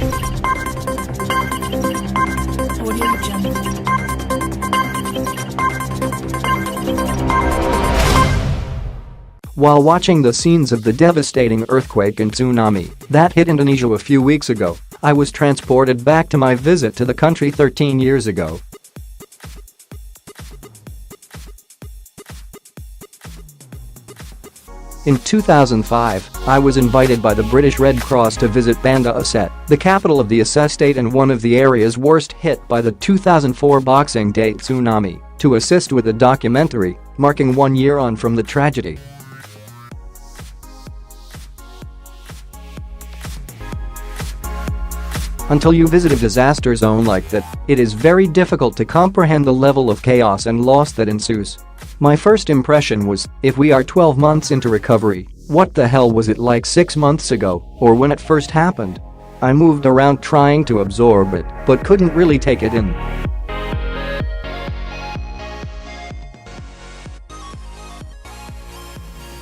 Audio Jungle. While watching the scenes of the devastating earthquake and tsunami that hit Indonesia a few weeks ago, I was transported back to my visit to the country 13 years ago. In 2005, I was invited by the British Red Cross to visit Banda Aceh, the capital of the Aceh state and one of the areas worst hit by the 2004 Boxing Day tsunami, to assist with a documentary marking 1 year on from the tragedy. Until you visit a disaster zone like that, it is very difficult to comprehend the level of chaos and loss that ensues. My first impression was, if we are 12 months into recovery, what the hell was it like 6 months ago, or when it first happened? I moved around trying to absorb it, but couldn't really take it in.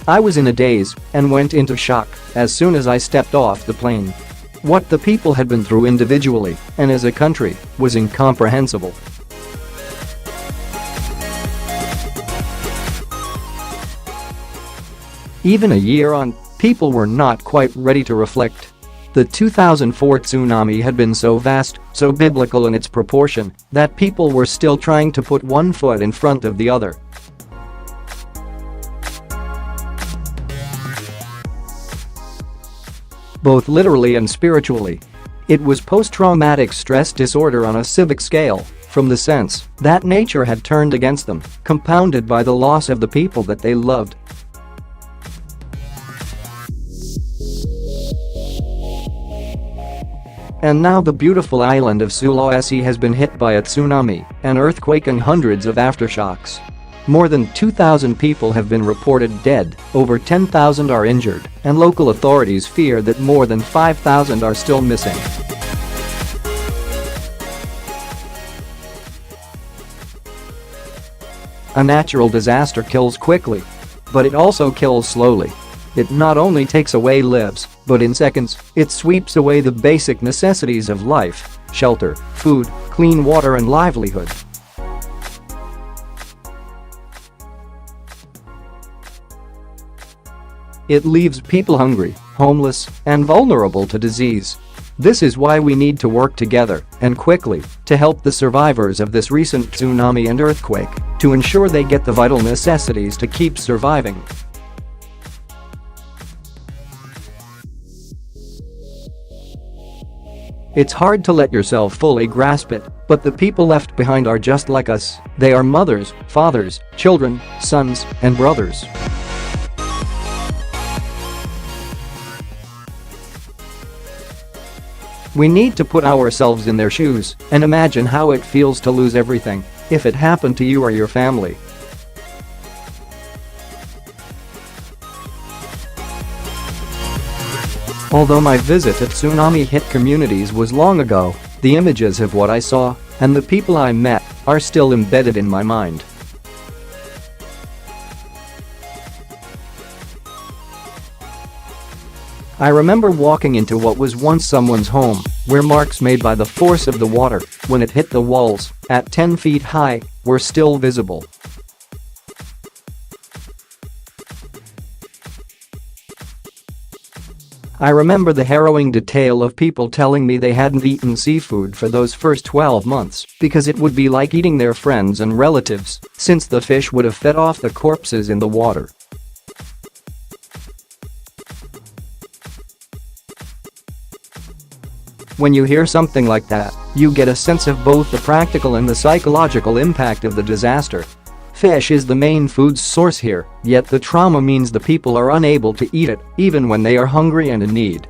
I was in a daze and went into shock as soon as I stepped off the plane. What the people had been through individually and as a country was incomprehensible. Even a year on, people were not quite ready to reflect. The 2004 tsunami had been so vast, so biblical in its proportion, that people were still trying to put one foot in front of the other. Both literally and spiritually. It was post-traumatic stress disorder on a civic scale, from the sense that nature had turned against them, compounded by the loss of the people that they loved. And now the beautiful island of Sulawesi has been hit by a tsunami, an earthquake and hundreds of aftershocks. More than 2,000 people have been reported dead, over 10,000 are injured, and local authorities fear that more than 5,000 are still missing. A natural disaster kills quickly, but it also kills slowly. It not only takes away lives, but in seconds, it sweeps away the basic necessities of life: shelter, food, clean water and livelihood. It leaves people hungry, homeless, and vulnerable to disease. This is why we need to work together, and quickly, to help the survivors of this recent tsunami and earthquake, to ensure they get the vital necessities to keep surviving. It's hard to let yourself fully grasp it, but the people left behind are just like us. They are mothers, fathers, children, sons, and brothers. We need to put ourselves in their shoes and imagine how it feels to lose everything, if it happened to you or your family. Although my visit at tsunami-hit communities was long ago, the images of what I saw and the people I met are still embedded in my mind. I remember walking into what was once someone's home, where marks made by the force of the water, when it hit the walls, at 10 feet high, were still visible. I remember the harrowing detail of people telling me they hadn't eaten seafood for those first 12 months because it would be like eating their friends and relatives, since the fish would have fed off the corpses in the water. When you hear something like that, you get a sense of both the practical and the psychological impact of the disaster. Fish is the main food source here, yet the trauma means the people are unable to eat it, even when they are hungry and in need.